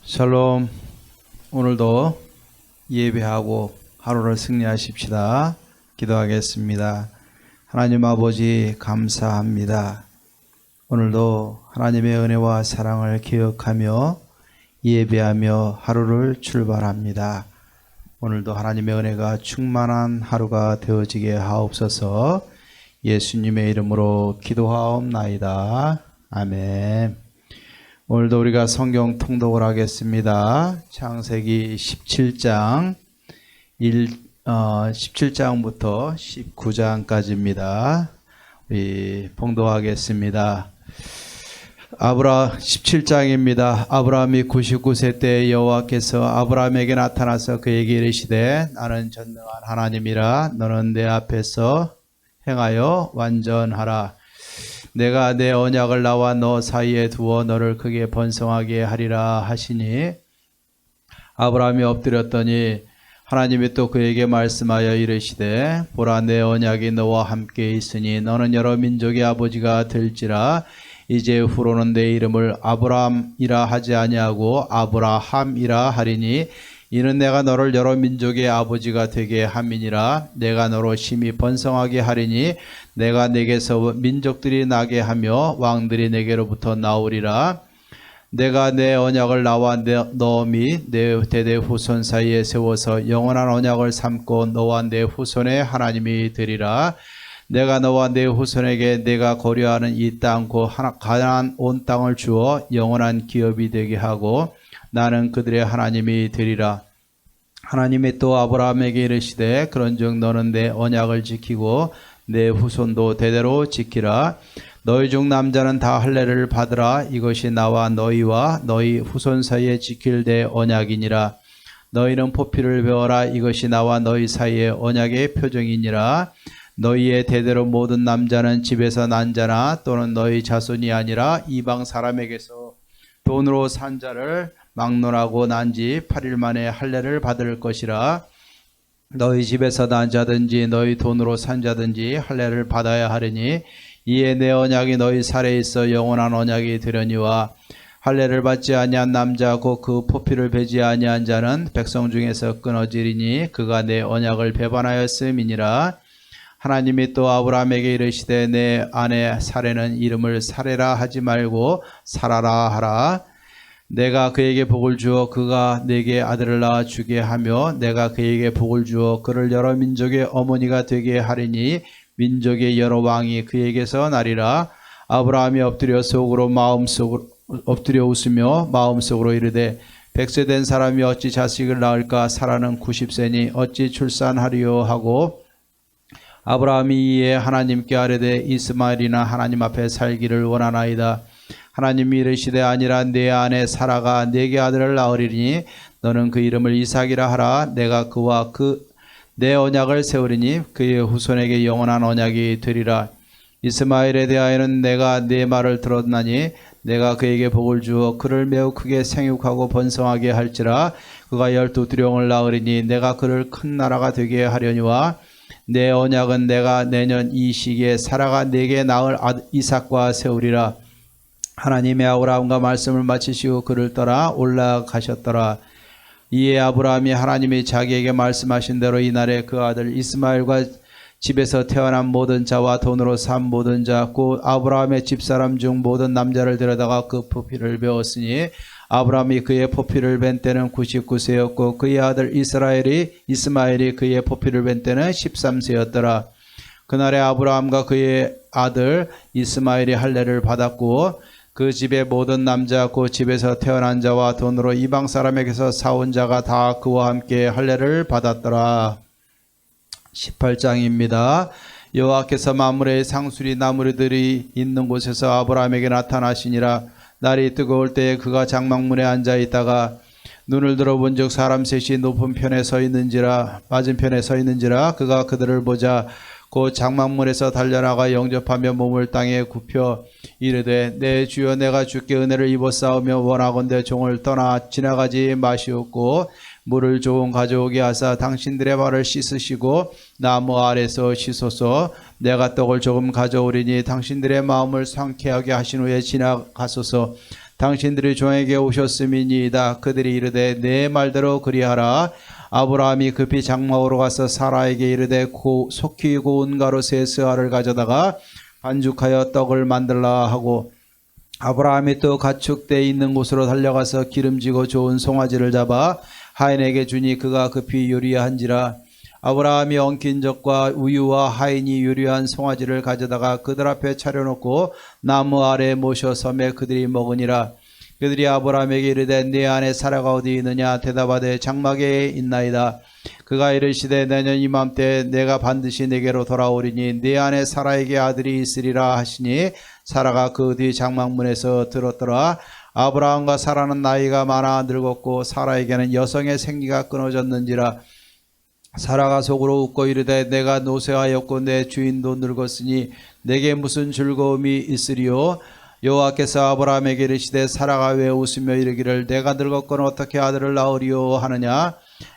샬롬. 오늘도 예배하고 하루를 승리하십시다. 기도하겠습니다. 하나님 아버지 감사합니다. 오늘도 하나님의 은혜와 사랑을 기억하며 예배하며 하루를 출발합니다. 오늘도 하나님의 은혜가 충만한 하루가 되어지게 하옵소서. 예수님의 이름으로 기도하옵나이다. 아멘. 오늘도 우리가 성경 통독을 하겠습니다. 창세기 17장 17장부터 19장까지입니다. 우리 봉독하겠습니다. 17장입니다. 아브라함이 99세 때 여호와께서 아브라함에게 나타나서 그에게 이르시되 나는 전능한 하나님이라 너는 내 앞에서 행하여 완전하라. 내가 내 언약을 나와 너 사이에 두어 너를 크게 번성하게 하리라 하시니 아브라함이 엎드렸더니 하나님이 또 그에게 말씀하여 이르시되 보라 내 언약이 너와 함께 있으니 너는 여러 민족의 아버지가 될지라. 이제 후로는 내 이름을 아브라함이라 하지 아니하고 아브라함이라 하리니 이는 내가 너를 여러 민족의 아버지가 되게 함이니라. 내가 너로 심히 번성하게 하리니 내가 내게서 민족들이 나게 하며 왕들이 내게로부터 나오리라. 내가 내 언약을 나와 너 및 내 대대 후손 사이에 세워서 영원한 언약을 삼고 너와 내 후손의 하나님이 되리라. 내가 너와 내 후손에게 내가 거류하는 이 땅 곧 가나안 온 땅을 주어 영원한 기업이 되게 하고 나는 그들의 하나님이 되리라. 하나님이 또 아브라함에게 이르시되 그런즉 너는 내 언약을 지키고 내 후손도 대대로 지키라. 너희 중 남자는 다 할례를 받으라. 이것이 나와 너희와 너희 후손 사이에 지킬 내 언약이니라. 너희는 포피를 배워라. 이것이 나와 너희 사이의 언약의 표정이니라. 너희의 대대로 모든 남자는 집에서 난 자나 또는 너희 자손이 아니라 이방 사람에게서 돈으로 산 자를 막론하고 난 지 8일 만에 할례를 받을 것이라. 너희 집에서 난 자든지 너희 돈으로 산 자든지 할례를 받아야 하리니 이에 내 언약이 너희 살에 있어 영원한 언약이 되려니와 할례를 받지 아니한 남자 곧 그 포피를 베지 아니한 자는 백성 중에서 끊어지리니 그가 내 언약을 배반하였음이니라. 하나님이 또 아브라함에게 이르시되 내 아내 사레는 이름을 사레라 하지 말고 사라라 하라. 내가 그에게 복을 주어 그가 내게 아들을 낳아 주게 하며 내가 그에게 복을 주어 그를 여러 민족의 어머니가 되게 하리니 민족의 여러 왕이 그에게서 나리라. 아브라함이 엎드려 웃으며 마음속으로 이르되 100세 된 사람이 어찌 자식을 낳을까. 사라는 90세니 어찌 출산하리요 하고 아브라함이 이에 하나님께 아뢰되 이스마엘이나 하나님 앞에 살기를 원하나이다. 하나님이 이르시되 아니라 내 아내 사라가 네게 아들을 낳으리니 너는 그 이름을 이삭이라 하라. 내가 그와 내 언약을 세우리니 그의 후손에게 영원한 언약이 되리라. 이스마엘에 대하여는 내가 네 말을 들었나니 내가 그에게 복을 주어 그를 매우 크게 생육하고 번성하게 할지라. 그가 12두령을 낳으리니 내가 그를 큰 나라가 되게 하려니와 내 언약은 내가 내년 이 시기에 사라가 네게 낳을 이삭과 세우리라. 하나님의 아브라함과 말씀을 마치시고 그를 떠나 올라가셨더라. 이에 아브라함이 하나님이 자기에게 말씀하신 대로 이날에 그 아들 이스마엘과 집에서 태어난 모든 자와 돈으로 산 모든 자 곧 아브라함의 집사람 중 모든 남자를 데려다가 그 포피를 베었으니 아브라함이 그의 포피를 벤 때는 99세였고 그의 아들 이스마엘이 그의 포피를 벤 때는 13세였더라. 그날에 아브라함과 그의 아들 이스마엘이 할례를 받았고 그 집의 모든 남자 곧 집에서 태어난 자와 돈으로 이방 사람에게서 사온 자가 다 그와 함께 할례를 받았더라. 18장입니다. 여호와께서 만물의 상수리 나무들이 있는 곳에서 아브라함에게 나타나시니라. 날이 뜨거울 때에 그가 장막문에 앉아 있다가 눈을 들어본즉 사람 셋이 높은 편에 서 있는지라 맞은편에 서 있는지라. 그가 그들을 보자 곧 장막문에서 달려나가 영접하며 몸을 땅에 굽혀 이르되 내 주여 내가 주께 은혜를 입었사오며 원하건대 종을 떠나 지나가지 마시옵고 물을 조금 가져오게 하사 당신들의 발을 씻으시고 나무 아래서 씻소서. 내가 떡을 조금 가져오리니 당신들의 마음을 상쾌하게 하신 후에 지나가소서. 당신들이 종에게 오셨음이니이다. 그들이 이르되 내 말대로 그리하라. 아브라함이 급히 장막으로 가서 사라에게 이르되 속히 고운 가루 세 스아를 가져다가 반죽하여 떡을 만들라 하고, 아브라함이 또 가축대 있는 곳으로 달려가서 기름지고 좋은 송아지를 잡아 하인에게 주니 그가 급히 요리한지라. 아브라함이 엉킨 젖과 우유와 하인이 요리한 송아지를 가져다가 그들 앞에 차려놓고 나무 아래 모셔 섬에 그들이 먹으니라. 그들이 아브라함에게 이르되 네 아내 사라가 어디 있느냐? 대답하되 장막에 있나이다. 그가 이르시되 내년 이맘때 내가 반드시 내게로 돌아오리니 네 아내 사라에게 아들이 있으리라 하시니, 사라가 그 뒤 장막문에서 들었더라. 아브라함과 사라는 나이가 많아 늙었고 사라에게는 여성의 생기가 끊어졌는지라. 사라가 속으로 웃고 이르되 내가 노쇠하였고 내 주인도 늙었으니 내게 무슨 즐거움이 있으리요? 여호와께서 아브라함에게 이르시되 사라가 왜 웃으며 이르기를 내가 늙었거늘 어떻게 아들을 낳으리요 하느냐?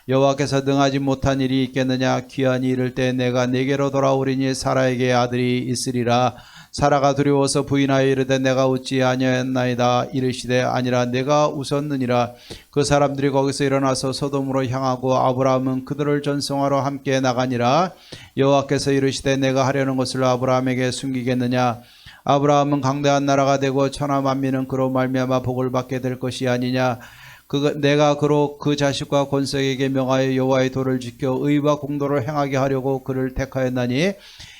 여호와께서 능하지 못한 일이 있겠느냐? 귀한이 이를 때 내가 내게로 돌아오리니 사라에게 아들이 있으리라. 사라가 두려워서 부인하여 이르되 내가 웃지 아니하였나이다. 이르시되 아니라 내가 웃었느니라. 그 사람들이 거기서 일어나서 소돔으로 향하고 아브라함은 그들을 전송하러 함께 나가니라. 여호와께서 이르시되 내가 하려는 것을 아브라함에게 숨기겠느냐? 아브라함은 강대한 나라가 되고 천하 만민은 그로 말미암아 복을 받게 될 것이 아니냐? 내가 그로 그 자식과 권세에게 명하여 여호와의 도를 지켜 의와 공도를 행하게 하려고 그를 택하였나니,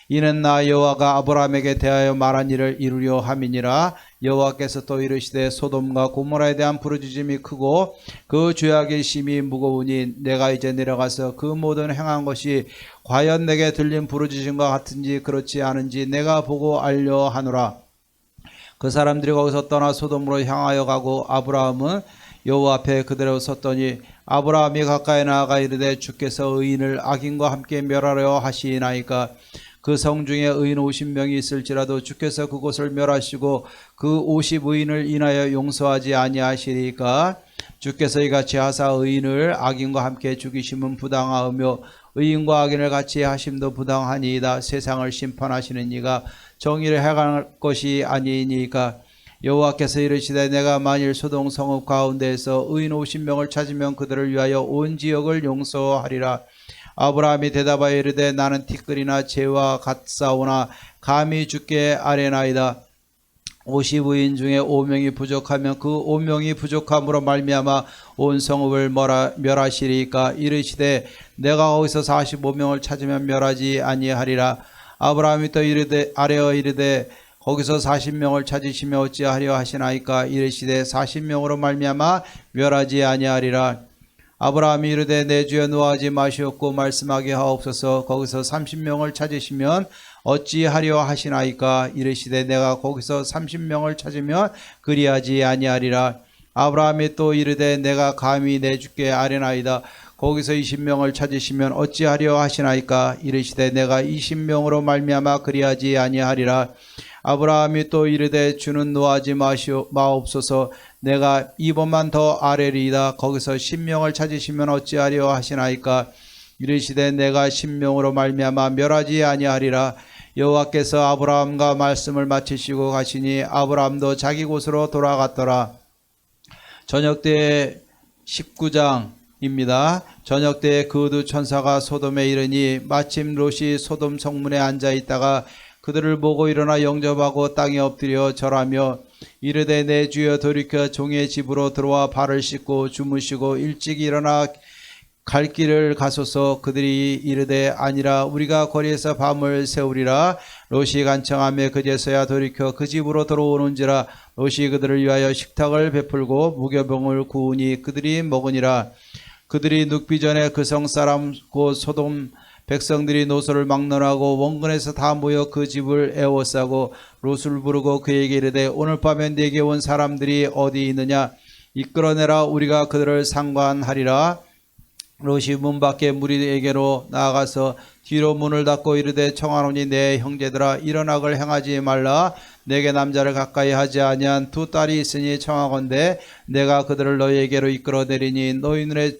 이는 나 여호와가 아브라함에게 대하여 말한 일을 이루려 함이니라. 여호와께서 또 이르시되 소돔과 고모라에 대한 부르짖음이 크고 그 죄악의 심이 무거우니 내가 이제 내려가서 그 모든 행한 것이 과연 내게 들린 부르짖음과 같은지 그렇지 않은지 내가 보고 알려 하노라. 그 사람들이 거기서 떠나 소돔으로 향하여 가고 아브라함은 여호와 앞에 그대로 섰더니 아브라함이 가까이 나아가 이르되 주께서 의인을 악인과 함께 멸하려 하시나이까? 그 성 중에 의인 50명이 있을지라도 주께서 그곳을 멸하시고 그 50의인을 인하여 용서하지 아니하시리까? 주께서 이같이 하사 의인을 악인과 함께 죽이심은 부당하며 의인과 악인을 같이 하심도 부당하니이다. 세상을 심판하시는 이가 정의를 행할 것이 아니니까. 여호와께서 이르시되 내가 만일 소돔 성읍 가운데에서 의인 50명을 찾으면 그들을 위하여 온 지역을 용서하리라. 아브라함이 대답하여 이르되 나는 티끌이나 재와 같사오나 감히 주께 아뢰나이다. 50의인 중에 5명이 부족하면 그 5명이 부족함으로 말미암아 온 성읍을 멸하시리까? 이르시되 내가 거기서 45명을 찾으면 멸하지 아니하리라. 아브라함이 또 아뢰어 이르되 거기서 40명을 찾으시며 어찌하려 하시나이까? 이르시되 40명으로 말미암아 멸하지 아니하리라. 아브라함이 이르되 내 주여 노하지 마시옵고 말씀하게 하옵소서. 거기서 30명을 찾으시면 어찌하려 하시나이까? 이르시되 내가 거기서 30명을 찾으면 그리하지 아니하리라. 아브라함이 또 이르되 내가 감히 내 주께 아뢰나이다. 거기서 20명을 찾으시면 어찌하려 하시나이까? 이르시되 내가 20명으로 말미암아 그리하지 아니하리라. 아브라함이 또 이르되 주는 노하지 마옵소서. 내가 2번만 더 아뢰리이다. 거기서 10명을 찾으시면 어찌하려 하시나이까? 이르시되 내가 10명으로 말미암아 멸하지 아니하리라. 여호와께서 아브라함과 말씀을 마치시고 가시니 아브라함도 자기 곳으로 돌아갔더라. 저녁때에 19장입니다. 저녁때에 그 두 천사가 소돔에 이르니 마침 롯이 소돔 성문에 앉아 있다가 그들을 보고 일어나 영접하고 땅에 엎드려 절하며 이르되 내 주여 돌이켜 종의 집으로 들어와 발을 씻고 주무시고 일찍 일어나 갈 길을 가소서. 그들이 이르되 아니라 우리가 거리에서 밤을 새우리라. 롯이 간청하며 그제서야 돌이켜 그 집으로 들어오는지라. 롯이 그들을 위하여 식탁을 베풀고 무교병을 구우니 그들이 먹으니라. 그들이 눕기 전에 그 성 사람 곧 소돔 백성들이 노소를 막론하고 원근에서 다 모여 그 집을 에워싸고 롯을 부르고 그에게 이르되 오늘 밤에 네게 온 사람들이 어디 있느냐? 이끌어내라. 우리가 그들을 상관하리라. 롯이 문 밖에 무리에게로 나아가서 뒤로 문을 닫고 이르되 청하노니 내 형제들아 일어나걸 행하지 말라. 내게 남자를 가까이 하지 아니한 두 딸이 있으니 청하건대 내가 그들을 너희에게로 이끌어내리니 너희 눈에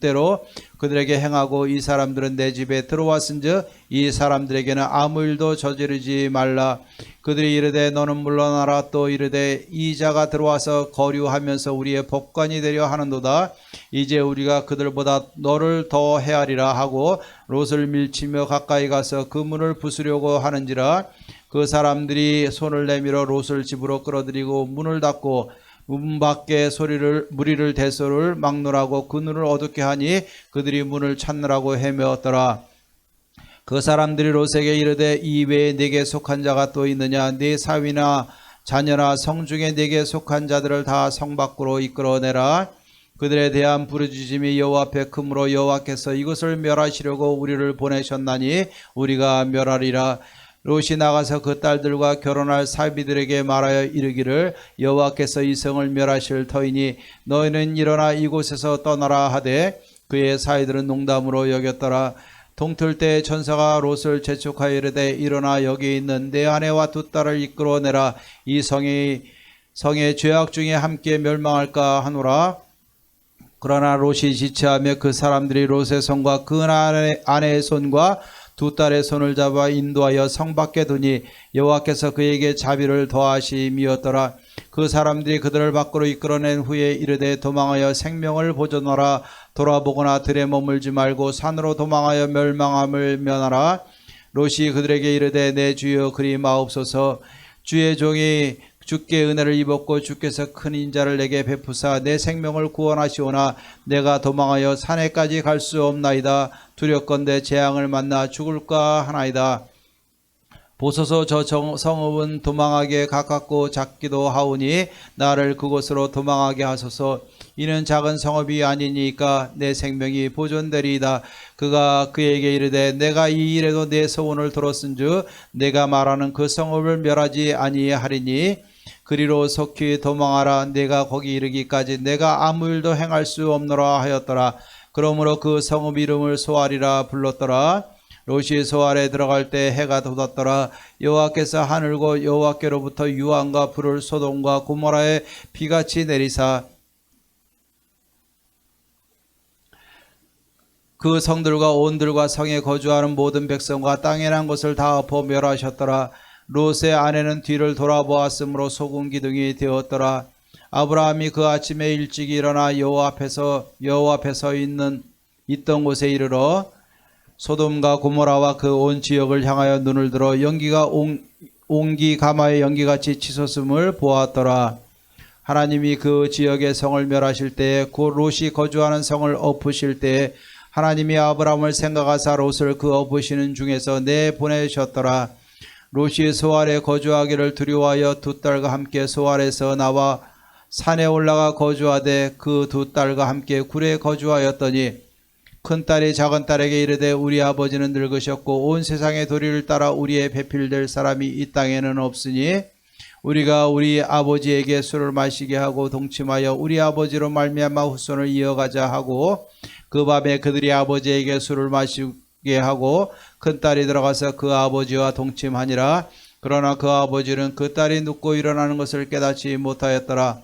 대로 그들에게 행하고 이 사람들은 내 집에 들어왔은즉 이 사람들에게는 아무 일도 저지르지 말라. 그들이 이르되 너는 물러나라. 또 이르되 이 자가 들어와서 거류하면서 우리의 법관이 되려 하는도다. 이제 우리가 그들보다 너를 더 헤아리라 하고 롯을 밀치며 가까이 가서 그 문을 부수려고 하는지라. 그 사람들이 손을 내밀어 롯을 집으로 끌어들이고 문을 닫고 문 밖에 무리를 대소를 막노라고 그 눈을 어둡게 하니 그들이 문을 찾느라고 헤매었더라. 그 사람들이 롯에게 이르되 이 외에 내게 속한 자가 또 있느냐? 네 사위나 자녀나 성중에 내게 속한 자들을 다 성 밖으로 이끌어내라. 그들에 대한 부르짖음이 여호와 앞에 크므로 여호와께서 이것을 멸하시려고 우리를 보내셨나니 우리가 멸하리라. 롯이 나가서 그 딸들과 결혼할 사비들에게 말하여 이르기를 여호와께서 이 성을 멸하실 터이니 너희는 일어나 이곳에서 떠나라 하되 그의 사위들은 농담으로 여겼더라. 동틀 때 천사가 롯을 재촉하여 이르되 일어나 여기 있는 내 아내와 두 딸을 이끌어내라. 이 성의 죄악 중에 함께 멸망할까 하노라. 그러나 롯이 지체하며 그 사람들이 롯의 손과 그 아내의 손과 두 딸의 손을 잡아 인도하여 성 밖에 두니 여호와께서 그에게 자비를 더하심이었더라. 그 사람들이 그들을 밖으로 이끌어낸 후에 이르되 도망하여 생명을 보존하라. 돌아보거나 들에 머물지 말고 산으로 도망하여 멸망함을 면하라. 롯이 그들에게 이르되 내 주여 그리 마옵소서. 주의 종이 주께 은혜를 입었고 주께서 큰 인자를 내게 베푸사 내 생명을 구원하시오나 내가 도망하여 산에까지 갈 수 없나이다. 두렵건대 재앙을 만나 죽을까 하나이다. 보소서 저 성읍은 도망하게 가깝고 작기도 하오니 나를 그곳으로 도망하게 하소서. 이는 작은 성읍이 아니니까 내 생명이 보존되리이다. 그가 그에게 이르되 내가 이 일에도 내 소원을 들었은즉 내가 말하는 그 성읍을 멸하지 아니하리니 그리로 속히 도망하라. 내가 거기 이르기까지 내가 아무 일도 행할 수 없노라 하였더라. 그러므로 그 성읍 이름을 소알이라 불렀더라. 롯이 소알에 들어갈 때 해가 돋았더라. 여호와께서 하늘고 여호와께로부터 유황과 불을 소돔과 고모라에 비같이 내리사 그 성들과 온들과 성에 거주하는 모든 백성과 땅에 난 것을 다 엎어 멸하셨더라. 롯의 아내는 뒤를 돌아보았으므로 소금 기둥이 되었더라. 아브라함이 그 아침에 일찍 일어나 여호와 앞에서 있던 곳에 이르러 소돔과 고모라와 그 온 지역을 향하여 눈을 들어 연기가 옹기 가마의 연기같이 치솟음을 보았더라. 하나님이 그 지역의 성을 멸하실 때에 그 롯이 거주하는 성을 엎으실 때에 하나님이 아브라함을 생각하사 롯을 그 엎으시는 중에서 내보내셨더라. 롯이 소알에 거주하기를 두려워하여 두 딸과 함께 소알에서 나와 산에 올라가 거주하되 그 두 딸과 함께 굴에 거주하였더니 큰딸이 작은딸에게 이르되 우리 아버지는 늙으셨고 온 세상의 도리를 따라 우리의 배필될 사람이 이 땅에는 없으니 우리가 우리 아버지에게 술을 마시게 하고 동침하여 우리 아버지로 말미암아 후손을 이어가자 하고 그 밤에 그들이 아버지에게 술을 마시게 하고 큰딸이 들어가서 그 아버지와 동침하니라. 그러나 그 아버지는 그 딸이 눕고 일어나는 것을 깨닫지 못하였더라.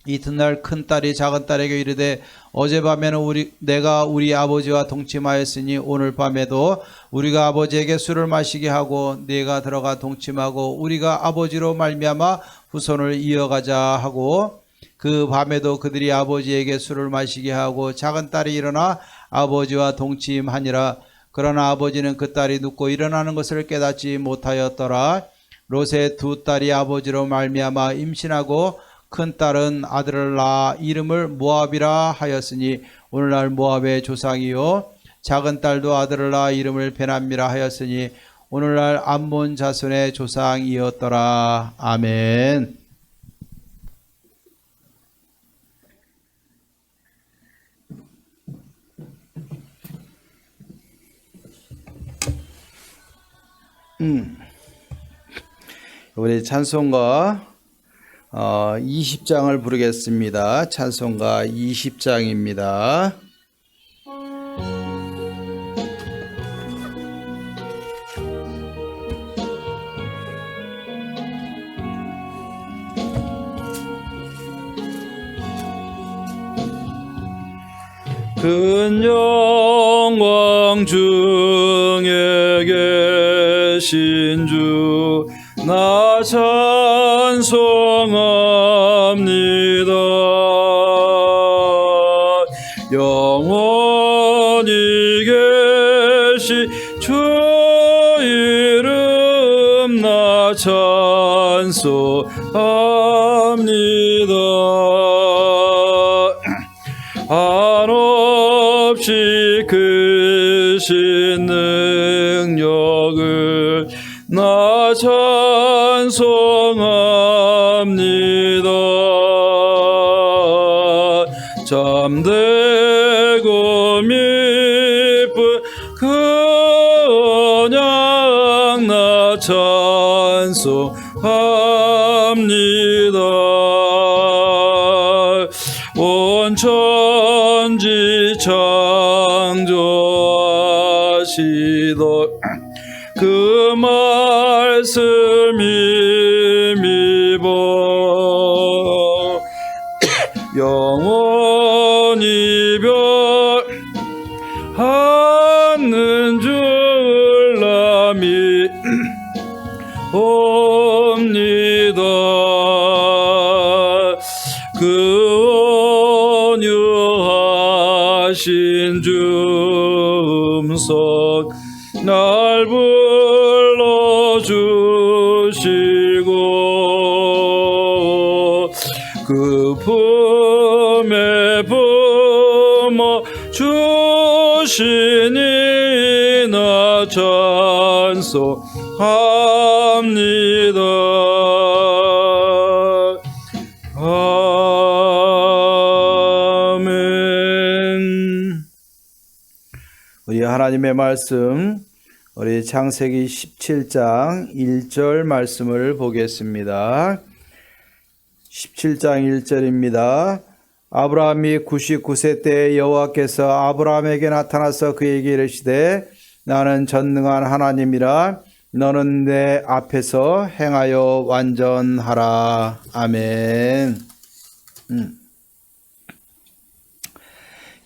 이튿날 큰딸이 작은딸에게 이르되 어젯밤에는 내가 우리 아버지와 동침하였으니 오늘 밤에도 우리가 아버지에게 술을 마시게 하고 네가 들어가 동침하고 우리가 아버지로 말미암아 후손을 이어가자 하고 그 밤에도 그들이 아버지에게 술을 마시게 하고 작은딸이 일어나 아버지와 동침하니라. 그러나 아버지는 그 딸이 눕고 일어나는 것을 깨닫지 못하였더라. 롯의 두 딸이 아버지로 말미암아 임신하고 큰 딸은 아들을 낳아 이름을 모압이라 하였으니 오늘날 모압의 조상이요 작은 딸도 아들을 낳아 이름을 베남미라 하였으니 오늘날 암몬 자손의 조상이었더라. 아멘. 우리 찬송가 20장을 부르겠습니다. 찬송가 20장입니다. 큰 영광 중에 계신 주 나 찬송합니다. 영원히 계신 주 이름 나 찬송합니다. 한없이 크신 능력을 나 찬송합니다. 잠들고 미쁜 그 언약 나 찬송합니다. 온 천지 창조하시던 그 말씀 힘입어 영원히 변하는 줄 나 믿옵니다. 그 온유하신 주 음성 날 불러주시고 그 품에 품어 주시니 나 찬송합니다. 아멘. 우리 하나님의 말씀, 우리 창세기 17장 1절 말씀을 보겠습니다. 17장 1절입니다. 아브라함이 99세 때 여호와께서 아브라함에게 나타나서 그에게 이르시되 나는 전능한 하나님이라 너는 내 앞에서 행하여 완전하라. 아멘.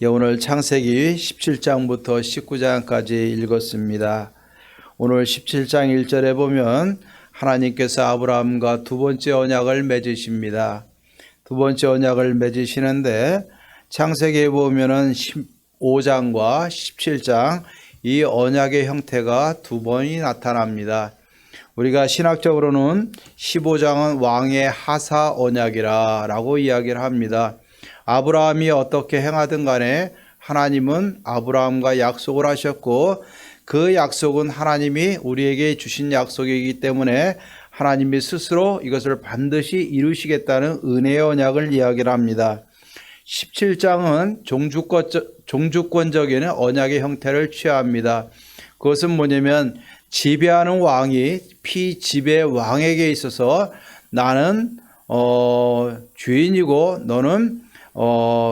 오늘 창세기 17장부터 19장까지 읽었습니다. 오늘 17장 1절에 보면 하나님께서 아브라함과 두 번째 언약을 맺으십니다. 두 번째 언약을 맺으시는데 창세기에 보면은 15장과 17장 이 언약의 형태가 두 번이 나타납니다. 우리가 신학적으로는 15장은 왕의 하사 언약이라 라고 이야기를 합니다. 아브라함이 어떻게 행하든 간에 하나님은 아브라함과 약속을 하셨고 그 약속은 하나님이 우리에게 주신 약속이기 때문에 하나님이 스스로 이것을 반드시 이루시겠다는 은혜의 언약을 이야기를 합니다. 17장은 종주권적인 언약의 형태를 취합니다. 그것은 뭐냐면 지배하는 왕이 피지배 왕에게 있어서 나는 주인이고 너는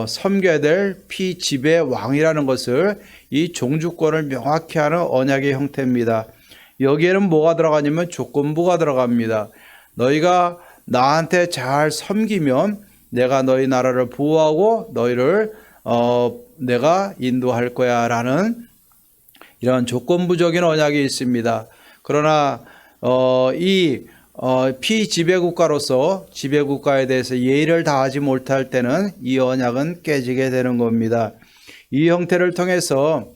섬겨야 될 피지배 왕이라는 것을 이 종주권을 명확히 하는 언약의 형태입니다. 여기에는 뭐가 들어가냐면 조건부가 들어갑니다. 너희가 나한테 잘 섬기면 내가 너희 나라를 보호하고 너희를 내가 인도할 거야 라는 이런 조건부적인 언약이 있습니다. 그러나 이 피지배국가로서 지배국가에 대해서 예의를 다하지 못할 때는 이 언약은 깨지게 되는 겁니다. 이 형태를 통해서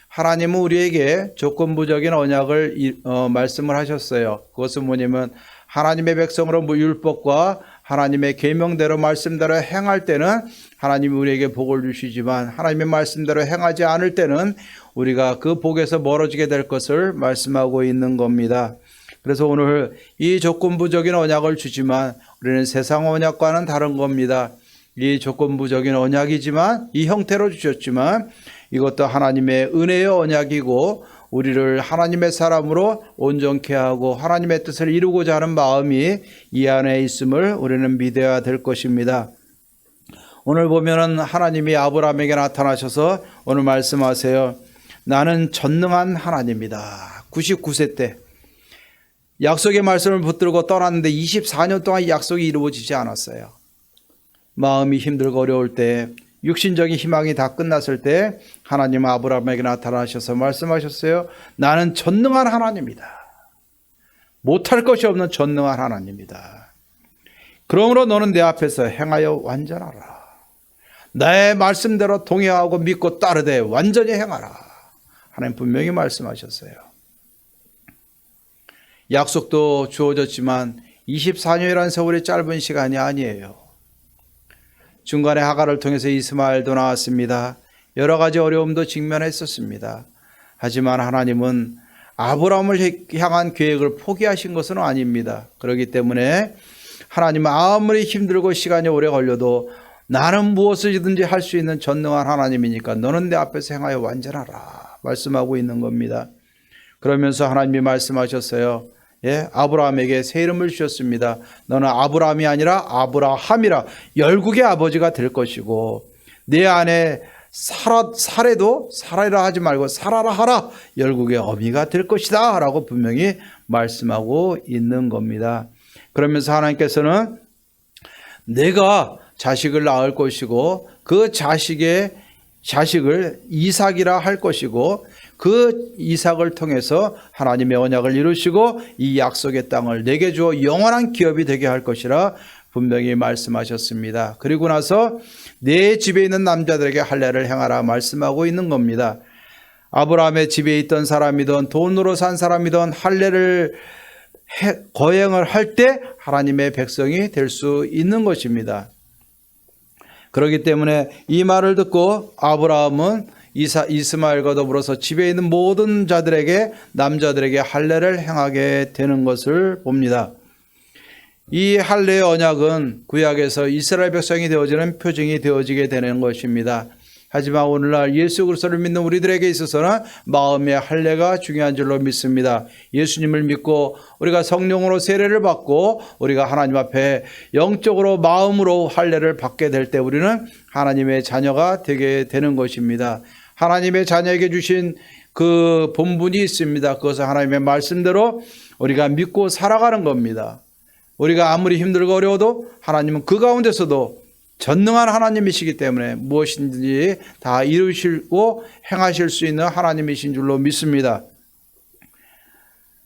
하나님은 우리에게 조건부적인 언약을 말씀을 하셨어요. 그것은 뭐냐면 하나님의 백성으로 율법과 하나님의 계명대로 말씀대로 행할 때는 하나님이 우리에게 복을 주시지만 하나님의 말씀대로 행하지 않을 때는 우리가 그 복에서 멀어지게 될 것을 말씀하고 있는 겁니다. 그래서 오늘 이 조건부적인 언약을 주지만 우리는 세상 언약과는 다른 겁니다. 이 조건부적인 언약이지만 이 형태로 주셨지만 이것도 하나님의 은혜의 언약이고 우리를 하나님의 사람으로 온전케 하고 하나님의 뜻을 이루고자 하는 마음이 이 안에 있음을 우리는 믿어야 될 것입니다. 오늘 보면은 하나님이 아브라함에게 나타나셔서 오늘 말씀하세요. 나는 전능한 하나님이다. 99세 때 약속의 말씀을 붙들고 떠났는데 24년 동안 약속이 이루어지지 않았어요. 마음이 힘들고 어려울 때 육신적인 희망이 다 끝났을 때 하나님은 아브라함에게 나타나셔서 말씀하셨어요. 나는 전능한 하나님이다. 못할 것이 없는 전능한 하나님이다. 그러므로 너는 내 앞에서 행하여 완전하라. 나의 말씀대로 동의하고 믿고 따르되 완전히 행하라. 하나님 분명히 말씀하셨어요. 약속도 주어졌지만 24년이라는 세월이 짧은 시간이 아니에요. 중간에 하갈을 통해서 이스마엘도 나왔습니다. 여러 가지 어려움도 직면했었습니다. 하지만 하나님은 아브라함을 향한 계획을 포기하신 것은 아닙니다. 그렇기 때문에 하나님은 아무리 힘들고 시간이 오래 걸려도 나는 무엇이든지 할 수 있는 전능한 하나님이니까 너는 내 앞에서 행하여 완전하라 말씀하고 있는 겁니다. 그러면서 하나님이 말씀하셨어요. 아브라함에게 새 이름을 주셨습니다. 너는 아브라함이 아니라 아브라함이라 열국의 아버지가 될 것이고 내 안에 사라라 하지 말고 사라라 하라 열국의 어미가 될 것이다 라고 분명히 말씀하고 있는 겁니다. 그러면서 하나님께서는 내가 자식을 낳을 것이고 그 자식을 이삭이라 할 것이고 그 이삭을 통해서 하나님의 언약을 이루시고 이 약속의 땅을 내게 주어 영원한 기업이 되게 할 것이라 분명히 말씀하셨습니다. 그리고 나서 내 집에 있는 남자들에게 할례를 행하라 말씀하고 있는 겁니다. 아브라함의 집에 있던 사람이든 돈으로 산 사람이든 할례를 거행을 할 때 하나님의 백성이 될 수 있는 것입니다. 그렇기 때문에 이 말을 듣고 아브라함은 이스마엘과 더불어서 집에 있는 모든 자들에게 남자들에게 할례를 행하게 되는 것을 봅니다. 이 할례의 언약은 구약에서 이스라엘 백성이 되어지는 표징이 되어지게 되는 것입니다. 하지만 오늘날 예수 그리스도를 믿는 우리들에게 있어서는 마음의 할례가 중요한 줄로 믿습니다. 예수님을 믿고 우리가 성령으로 세례를 받고 우리가 하나님 앞에 영적으로 마음으로 할례를 받게 될 때 우리는 하나님의 자녀가 되게 되는 것입니다. 하나님의 자녀에게 주신 그 본분이 있습니다. 그것은 하나님의 말씀대로 우리가 믿고 살아가는 겁니다. 우리가 아무리 힘들고 어려워도 하나님은 그 가운데서도 전능한 하나님이시기 때문에 무엇인지 다 이루시고 행하실 수 있는 하나님이신 줄로 믿습니다.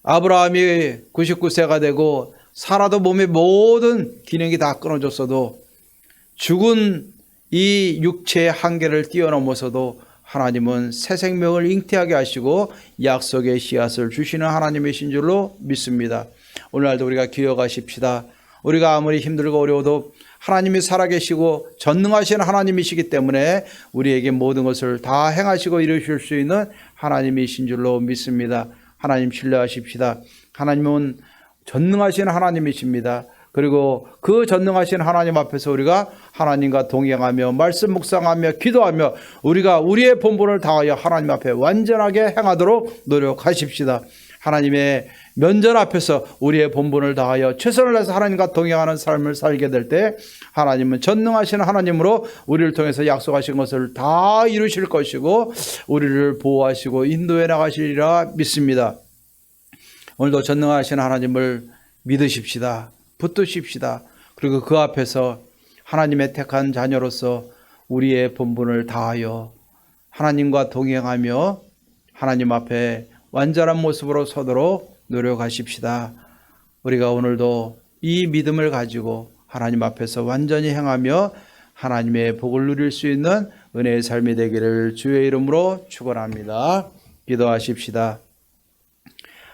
아브라함이 99세가 되고 살아도 몸의 모든 기능이 다 끊어졌어도 죽은 이 육체의 한계를 뛰어넘어서도 하나님은 새 생명을 잉태하게 하시고 약속의 씨앗을 주시는 하나님이신 줄로 믿습니다. 오늘날도 우리가 기억하십시다. 우리가 아무리 힘들고 어려워도 하나님이 살아계시고 전능하신 하나님이시기 때문에 우리에게 모든 것을 다 행하시고 이루실 수 있는 하나님이신 줄로 믿습니다. 하나님 신뢰하십시다. 하나님은 전능하신 하나님이십니다. 그리고 그 전능하신 하나님 앞에서 우리가 하나님과 동행하며 말씀 묵상하며 기도하며 우리가 우리의 본분을 다하여 하나님 앞에 완전하게 행하도록 노력하십시다. 하나님의 면전 앞에서 우리의 본분을 다하여 최선을 다해서 하나님과 동행하는 삶을 살게 될 때 하나님은 전능하신 하나님으로 우리를 통해서 약속하신 것을 다 이루실 것이고 우리를 보호하시고 인도해 나가시리라 믿습니다. 오늘도 전능하신 하나님을 믿으십시다. 붙드십시다. 그리고 그 앞에서 하나님의 택한 자녀로서 우리의 본분을 다하여 하나님과 동행하며 하나님 앞에 완전한 모습으로 서도록 노력하십시다. 우리가 오늘도 이 믿음을 가지고 하나님 앞에서 완전히 행하며 하나님의 복을 누릴 수 있는 은혜의 삶이 되기를 주의 이름으로 축원합니다. 기도하십시다.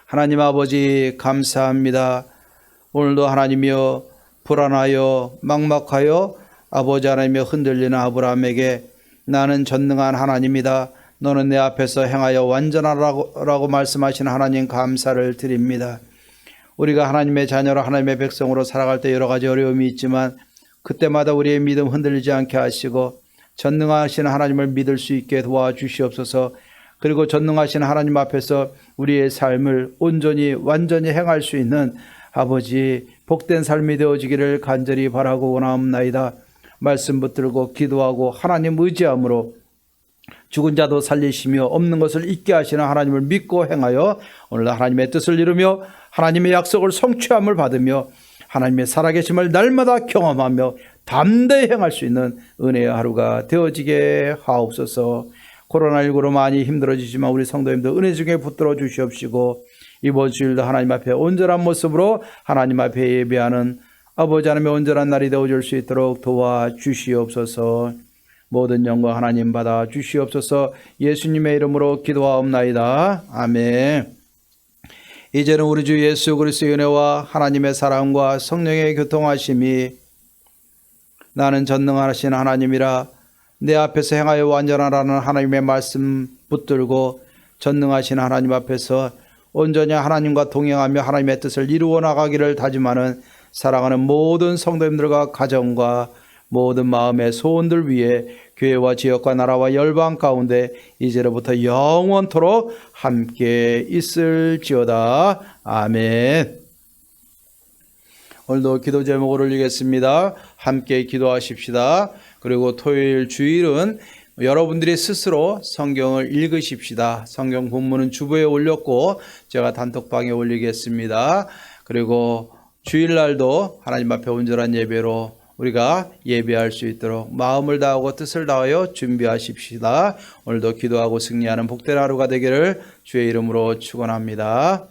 하나님 아버지 감사합니다. 오늘도 하나님이여 불안하여 막막하여 아버지 하나님이여 흔들리는 아브라함에게 나는 전능한 하나님이다. 너는 내 앞에서 행하여 완전하라고 말씀하시는 하나님 감사를 드립니다. 우리가 하나님의 자녀로 하나님의 백성으로 살아갈 때 여러 가지 어려움이 있지만 그때마다 우리의 믿음 흔들리지 않게 하시고 전능하신 하나님을 믿을 수 있게 도와주시옵소서. 그리고 전능하신 하나님 앞에서 우리의 삶을 온전히 완전히 행할 수 있는 아버지 복된 삶이 되어지기를 간절히 바라고 원하옵나이다. 말씀 붙들고 기도하고 하나님 의지함으로 죽은 자도 살리시며 없는 것을 있게 하시는 하나님을 믿고 행하여 오늘 하나님의 뜻을 이루며 하나님의 약속을 성취함을 받으며 하나님의 살아계심을 날마다 경험하며 담대히 행할 수 있는 은혜의 하루가 되어지게 하옵소서. 코로나19로 많이 힘들어지지만 우리 성도님들 은혜 중에 붙들어 주시옵시고 이번 주일도 하나님 앞에 온전한 모습으로 하나님 앞에 예배하는 아버지 하나님의 온전한 날이 되어줄 수 있도록 도와주시옵소서. 모든 영광 하나님 받아 주시옵소서. 예수님의 이름으로 기도하옵나이다. 아멘. 이제는 우리 주 예수 그리스도의 은혜와 하나님의 사랑과 성령의 교통하심이 나는 전능하신 하나님이라 내 앞에서 행하여 완전하라는 하나님의 말씀 붙들고 전능하신 하나님 앞에서 온전히 하나님과 동행하며 하나님의 뜻을 이루어 나가기를 다짐하는 사랑하는 모든 성도님들과 가정과 모든 마음의 소원들 위해 교회와 지역과 나라와 열방 가운데 이제로부터 영원토록 함께 있을지어다. 아멘. 오늘도 기도 제목을 올리겠습니다. 함께 기도하십시다. 그리고 토요일 주일은 여러분들이 스스로 성경을 읽으십시다. 성경 본문은 주보에 올렸고 제가 단톡방에 올리겠습니다. 그리고 주일날도 하나님 앞에 온전한 예배로 우리가 예배할 수 있도록 마음을 다하고 뜻을 다하여 준비하십시다. 오늘도 기도하고 승리하는 복된 하루가 되기를 주의 이름으로 축원합니다.